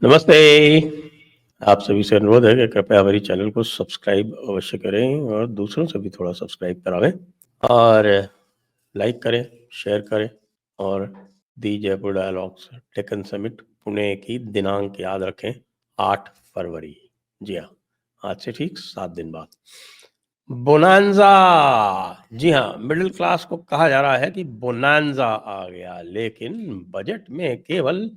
नमस्ते। आप सभी से अनुरोध है कि कृपया हमारी चैनल को सब्सक्राइब अवश्य करें और दूसरों से भी थोड़ा सब्सक्राइब करावें और लाइक करें, शेयर करें और the Jaipur Dialogues taken summit Pune की दिनांक याद रखें 8 फरवरी। जी हाँ, आज से ठीक 7 दिन बाद। बोनांजा, जी हाँ, मिडिल क्लास को कहा जा रहा है कि बोनांजा आ गया, लेकिन बजट में केवल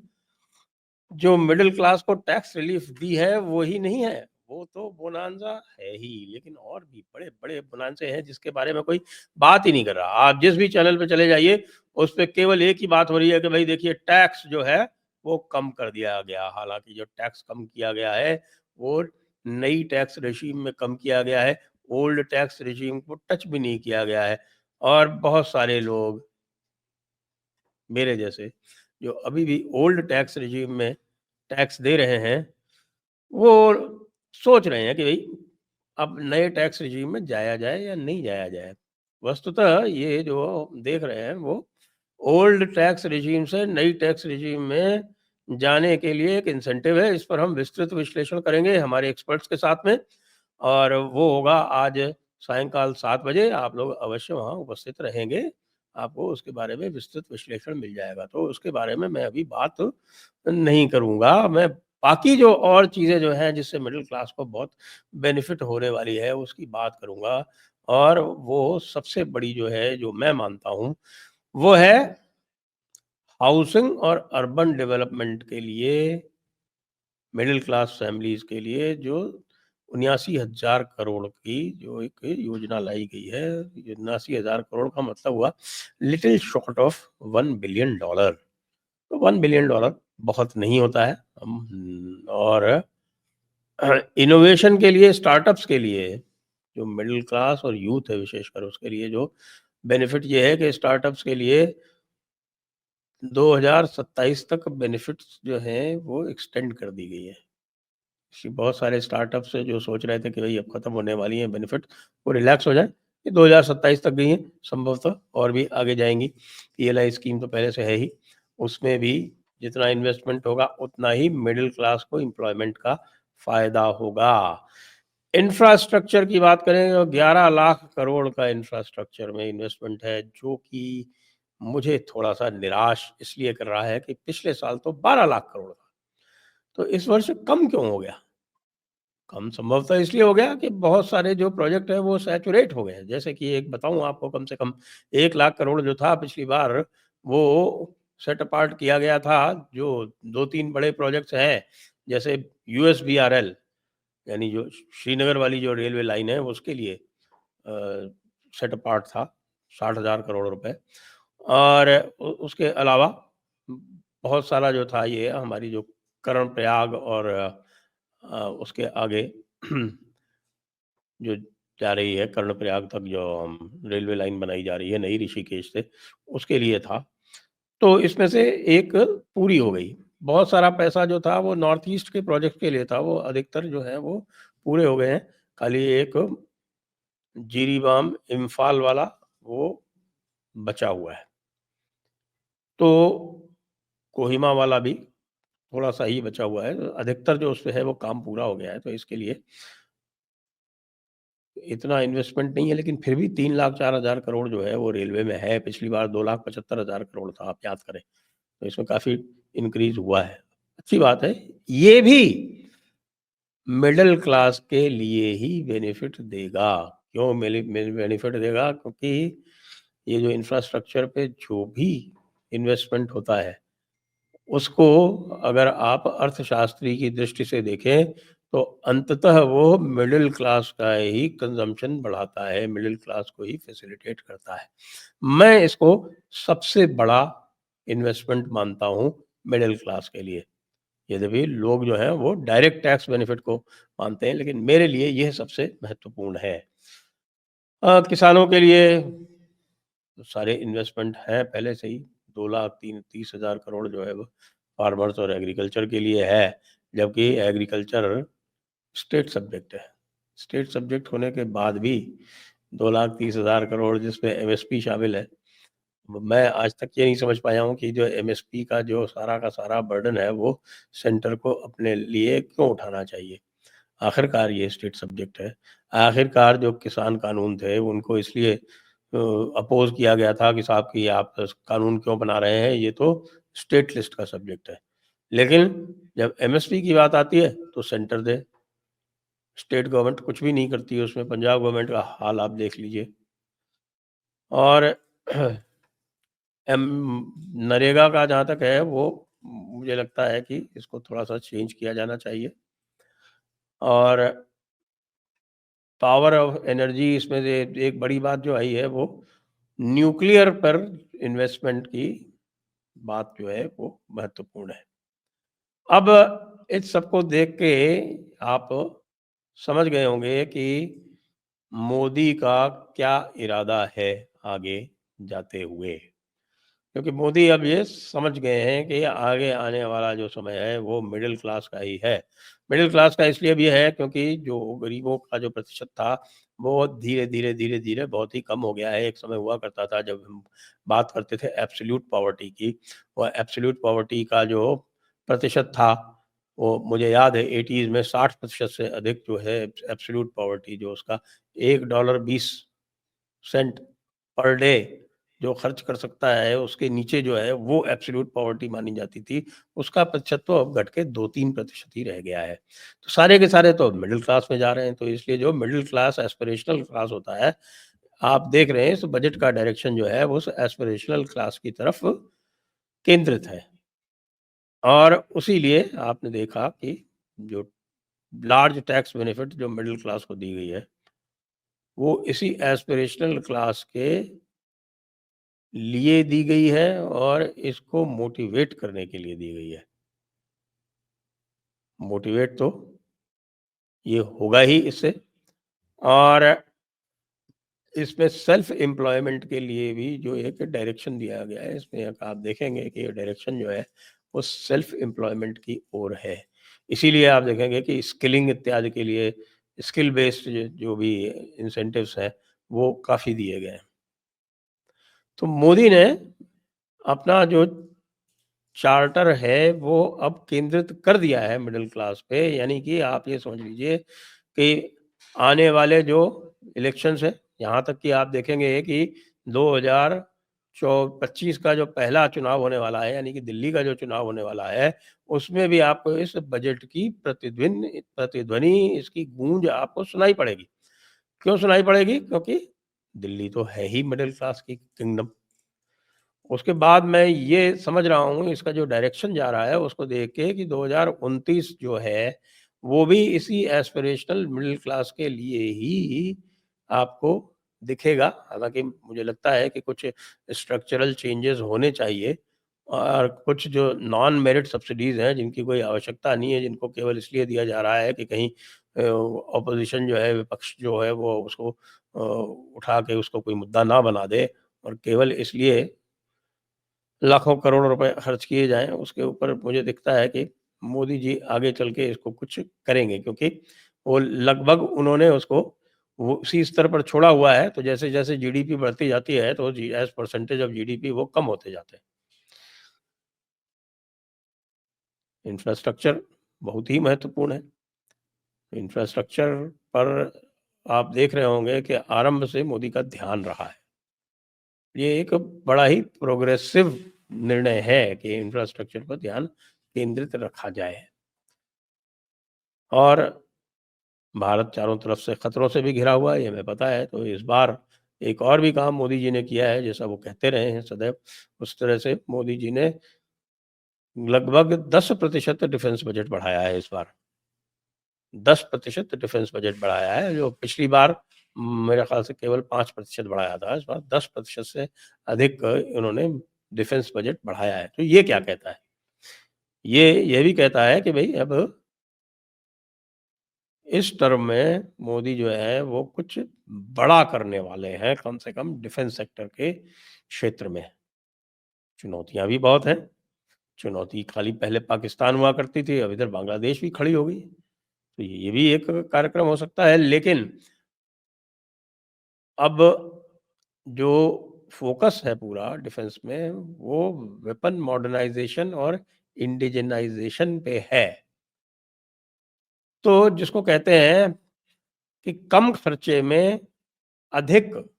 जो मिडिल क्लास को टैक्स रिलीफ दी है वो ही नहीं है, वो तो बोनांजा है ही, लेकिन और भी बड़े-बड़े बोनांसे हैं जिसके बारे में कोई बात ही नहीं कर रहा। आप जिस भी चैनल पे चले जाइए, उस पे केवल एक ही बात हो रही है कि भाई देखिए टैक्स जो है वो कम कर दिया गया। हालाँकि जो टैक्स कम किया गया है, वो नई टैक्स रेजिम में कम किया गया है, ओल्ड टैक्स रेजिम को टच भी नहीं किया गया है और बहुत सारे लोग मेरे जैसे जो अभी भी ओल्ड टैक्स रेजिम में टैक्स दे रहे हैं, वो सोच रहे हैं कि भई अब नए टैक्स रेजिम में जाया जाए या नहीं जाया जाए। वस्तुतः ये जो देख रहे हैं वो ओल्ड टैक्स रेजिम से नई टैक्स रेजिम में जाने के लिए एक इंसेंटिव है। इस पर हम विस्तृत विश्लेषण करेंगे हमारे एक्सपर्ट्स के साथ में और वो होगा आज सायंकाल 7 बजे। आप लोग अवश्य वहाँ उपस्थित रहेंगे। आपको उसके बारे में विस्तृत विश्लेषण मिल जाएगा। तो उसके बारे में मैं अभी बात नहीं करूँगा। मैं बाकी जो और चीज़ें जो हैं जिससे मिडल क्लास को बहुत बेनिफिट होने वाली है उसकी बात करूँगा और वो सबसे बड़ी जो है जो मैं मानता हूँ, वो है हाउसिंग और अर्बन डेवलपमेंट के लिए मिडिल क्लास फैमिलीज़ के लिए जो 79,000 करोड़ की जो एक योजना लाई गई है। 79,000 करोड़ का मतलब हुआ लिटिल शॉर्ट ऑफ $1 बिलियन। तो $1 बिलियन बहुत नहीं होता है। और इनोवेशन के लिए, स्टार्टअप्स के लिए, जो मिडिल क्लास और यूथ है विशेषकर उसके लिए जो बेनिफिट ये है कि स्टार्टअप्स के लिए 2027 तक बेनिफिट्स जो हैं वो एक्सटेंड कर दी गई है। बहुत सारे स्टार्टअप्स हैं जो सोच रहे थे कि भई अब खत्म होने वाली हैं बेनिफिट, वो रिलैक्स हो जाए। ये 2027 तक गई हैं, संभवतः और भी आगे जाएँगी। पीएलआई स्कीम तो पहले से है ही, उसमें भी जितना इन्वेस्टमेंट होगा उतना ही मिडिल क्लास को एम्प्लॉयमेंट का फ़ायदा होगा। इंफ्रास्ट्रक्चर की बात करें तो 11 लाख करोड़ का इंफ्रास्ट्रक्चर में इन्वेस्टमेंट है, जो कि मुझे थोड़ा-सा निराश इसलिए कर रहा है कि पिछले साल तो 12 लाख करोड़ था। तो इस वर्ष कम क्यों हो गया? कम संभवतः इसलिए हो गया कि बहुत सारे जो प्रोजेक्ट हैं वो सैचुरेट हो गए हैं। जैसे कि एक बताऊँ आपको, कम से कम 1 लाख करोड़ जो था पिछली बार, वो सेट अपार्ट किया गया था जो 2-3 बड़े प्रोजेक्ट्स हैं, जैसे यूएसबीआरएल यानी जो श्रीनगर वाली जो रेलवे लाइन है उसके लिए सेट अपार्ट था 60,000 करोड़ रुपए। और उसके अलावा बहुत सारा जो था ये हमारी जो कर्णप्रयाग और उसके आगे जो जा रही है कर्णप्रयाग तक जो रेलवे लाइन बनाई जा रही है नई ऋषिकेश से, उसके लिए था। तो इसमें से एक पूरी हो गई। बहुत सारा पैसा जो था वो नॉर्थ ईस्ट के प्रोजेक्ट के लिए था, वो अधिकतर जो है वो पूरे हो गए हैं। खाली एक जिरीबाम इम्फाल वाला वो बचा हुआ है। तो कोहिमा वाला भी थोड़ा-सा ही बचा हुआ है। अधिकतर जो उसपे है वो काम पूरा हो गया है, तो इसके लिए इतना इन्वेस्टमेंट नहीं है, लेकिन फिर भी 3 लाख 4 हज़ार करोड़ जो है वो रेलवे में है। पिछली बार 2,75,000 करोड़ था, आप याद करें। तो इसमें काफ़ी इंक्रीज़ हुआ है। अच्छी बात है। ये भी मिडल क्लास के लिए ही बेनिफिट देगा। क्यों बेनिफिट देगा? क्योंकि ये जो इंफ्रास्ट्रक्चर पे जो भी इन्वेस्टमेंट होता है, उसको अगर आप अर्थशास्त्री की दृष्टि से देखें, तो अंततः वो मिडल क्लास का ही कंज़म्पशन बढ़ाता है, मिडल क्लास को ही फैसिलिटेट करता है। मैं इसको सबसे बड़ा इन्वेस्टमेंट मानता हूँ मिडल क्लास के लिए। यद्यपि लोग जो हैं वो डायरेक्ट टैक्स बेनिफिट को मानते हैं, लेकिन मेरे लिए यह सबसे महत्वपूर्ण है। किसानों के लिए सारे इन्वेस्टमेंट हैं पहले से ही, 2,30,000 करोड़ जो है वो फार्मर्स और एग्रीकल्चर के लिए है, जबकि एग्रीकल्चर स्टेट सब्जेक्ट है। स्टेट सब्जेक्ट होने के बाद भी 2,30,000 करोड़ जिसमें एमएसपी शामिल है, मैं आज तक ये नहीं समझ पाया हूँ कि जो एमएसपी का जो सारा का सारा बर्डन है, वो सेंटर को अपने लिए क्यों उठाना चाहिए? आखिरकार ये स्टेट सब्जेक्ट है। आखिरकार जो किसान कानून थे, उनको इसलिए अपोज़ किया गया था कि साहब कि आप कानून क्यों बना रहे हैं, ये तो स्टेट लिस्ट का सब्जेक्ट है। लेकिन जब एमएसपी की बात आती है, तो सेंटर दे। स्टेट गवर्नमेंट कुछ भी नहीं करती है उसमें, पंजाब गवर्नमेंट का हाल आप देख लीजिए। और एम नरेगा का जहाँ तक है, वो मुझे लगता है कि इसको थोड़ा-सा चेंज किया जाना चाहिए। और पावर ऑफ एनर्जी इसमें से एक बड़ी बात जो आई है, वो न्यूक्लियर पर इन्वेस्टमेंट की बात जो है, वो महत्वपूर्ण है। अब इस सबको देख के आप समझ गए होंगे कि मोदी का क्या इरादा है आगे जाते हुए। क्योंकि मोदी अब ये समझ गए हैं कि आगे आने वाला जो समय है, वो मिडिल क्लास का ही है। मिडिल क्लास का इसलिए भी है क्योंकि जो गरीबों का जो प्रतिशत था, वो धीरे-धीरे, धीरे-धीरे बहुत ही कम हो गया है। एक समय हुआ करता था जब हम बात करते थे एब्सोल्यूट पॉवर्टी की, और एब्सोल्यूट पॉवर्टी का जो प्रतिशत था, वो मुझे याद है 80s में 60% से अधिक जो है एब्सोल्यूट पॉवर्टी, जो उसका $1.20 पर डे जो खर्च कर सकता है, उसके नीचे जो है वो एब्सोल्यूट पॉवर्टी मानी जाती थी। उसका प्रतिशत तो अब घट के 2-3% ही रह गया है। तो सारे के सारे तो मिडल क्लास में जा रहे हैं, तो इसलिए जो मिडल क्लास एस्पिरेशनल क्लास होता है, आप देख रहे हैं इस बजट का डायरेक्शन जो है वो उस एस्पिरेशनल क्लास की तरफ केंद्रित है। और उसी लिए आपने देखा कि जो लार्ज टैक्स बेनिफिट जो मिडल क्लास को दी गई है, वो इसी एस्पिरेशनल क्लास के लिए दी गई है और इसको मोटिवेट करने के लिए दी गई है। मोटिवेट तो ये होगा ही इससे। और इसमें सेल्फ एम्प्लॉयमेंट के लिए भी जो एक डायरेक्शन दिया गया है, इसमें एक आप देखेंगे कि ये डायरेक्शन जो है, वो सेल्फ एम्प्लॉयमेंट की ओर है। इसीलिए आप देखेंगे कि स्किलिंग इत्यादि के लिए स्किल बेस्ड जो भी इंसेंटिव्स हैं, वो काफ़ी दिए गए हैं। तो मोदी ने अपना जो चार्टर है, वो अब केंद्रित कर दिया है मिडल क्लास पे। यानी कि आप ये समझ लीजिए कि आने वाले जो इलेक्शंस हैं, यहाँ तक कि आप देखेंगे कि 2025 का जो पहला चुनाव होने वाला है, यानी कि दिल्ली का जो चुनाव होने वाला है, उसमें भी आपको इस बजट की प्रतिध्वनि, इसकी गूंज आपको सुनाई पड़ेगी। क्यों सुनाई पड़ेगी? क्योंकि दिल्ली तो है ही मिडल क्लास की किंगडम। उसके बाद मैं ये समझ रहा हूँ इसका जो डायरेक्शन जा रहा है उसको देख के कि 2029 जो है, वो भी इसी एस्पिरेशनल मिडल क्लास के लिए ही आपको दिखेगा। हालाँकि मुझे लगता है कि कुछ स्ट्रक्चरल चेंजेस होने चाहिए और कुछ जो नॉन मेरिट सब्सिडीज़ हैं, जिनकी कोई आवश्यकता नहीं है, जिनको केवल इसलिए दिया जा रहा है कि कहीं ऑपोज़िशन जो है, विपक्ष जो है, वो उसको उठा के उसको कोई मुद्दा ना बना दे, और केवल इसलिए लाखों करोड़ रुपए खर्च किए जाएँ, उसके ऊपर मुझे दिखता है कि मोदी जी आगे चल के इसको कुछ करेंगे, क्योंकि वो लगभग उन्होंने उसको वो उसी स्तर पर छोड़ा हुआ है। तो जैसे-जैसे जीडीपी बढ़ती जाती है, तो जी एज़ परसेंटेज ऑफ जीडीपी वो कम होते जाते हैं। इंफ्रास्ट्रक्चर बहुत ही महत्वपूर्ण है। इंफ्रास्ट्रक्चर पर आप देख रहे होंगे कि आरंभ से मोदी का ध्यान रहा है। ये एक बड़ा ही प्रोग्रेसिव निर्णय है कि इंफ्रास्ट्रक्चर पर ध्यान केंद्रित रखा जाए। और भारत चारों तरफ से खतरों से भी घिरा हुआ है, ये हमें पता है। तो इस बार एक और भी काम मोदी जी ने किया है, जैसा वो कहते रहे हैं सदैव, उस तरह से मोदी जी ने लगभग 10% डिफेंस बजट बढ़ाया है इस बार। 10% डिफेंस बजट बढ़ाया है, जो पिछली बार मेरे ख़्याल से केवल 5% बढ़ाया था। इस बार 10% से अधिक उन्होंने डिफेंस बजट बढ़ाया है। तो ये क्या कहता है? ये भी कहता है कि भई अब इस टर्म में मोदी जो है वो कुछ बड़ा करने वाले हैं, कम से कम डिफेंस सेक्टर के क्षेत्र में। चुनौतियाँ भी बहुत हैं। चुनौती खाली पहले पाकिस्तान हुआ करती थी, अब इधर बांग्लादेश भी खड़ी हो गई। तो ये भी एक कार्यक्रम हो सकता है, लेकिन अब जो फ़ोकस है पूरा डिफेंस में, वो वेपन मॉडर्नाइज़ेशन और इंडिजिनाइज़ेशन पे है। तो जिसको कहते हैं कि कम खर्चे में अधिक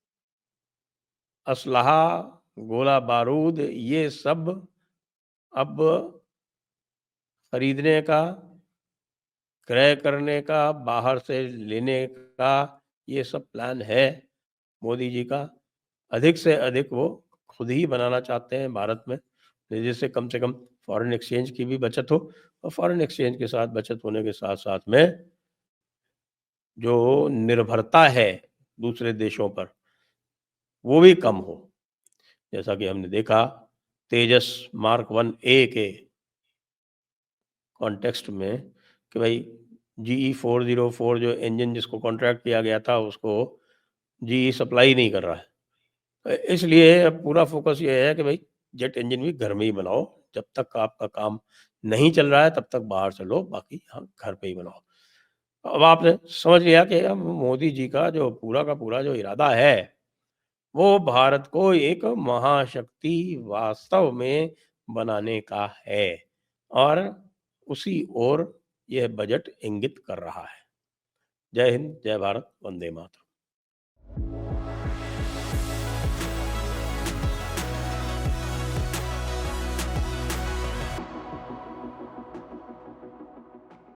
असलहा, गोला-बारूद ये सब अब खरीदने का, क्रय करने का, बाहर से लेने का, ये सब प्लान है मोदी जी का। अधिक से अधिक वो खुद ही बनाना चाहते हैं भारत में, जिससे कम से कम फॉरेन एक्सचेंज की भी बचत हो और फॉरेन एक्सचेंज के साथ बचत होने के साथ-साथ में जो निर्भरता है दूसरे देशों पर, वो भी कम हो। जैसा कि हमने देखा तेजस मार्क 1 ए के कॉन्टेक्स्ट में कि भाई जीई 404 जो इंजन जिसको कॉन्ट्रैक्ट किया गया था उसको जीई सप्लाई नहीं कर रहा है। इसलिए अब पूरा फ़ोकस ये है कि भाई जेट इंजन भी घर में ही बनाओ, जब तक आपका काम नहीं चल रहा है तब तक बाहर से लो, बाकी यहाँ घर पे ही बनाओ। अब आपने समझ लिया कि अब मोदी जी का जो पूरा का पूरा जो इरादा है, वो भारत को एक महाशक्ति वास्तव में बनाने का है और उसी ओर यह बजट इंगित कर रहा है। जय हिंद, जय भारत, वंदे मातरम।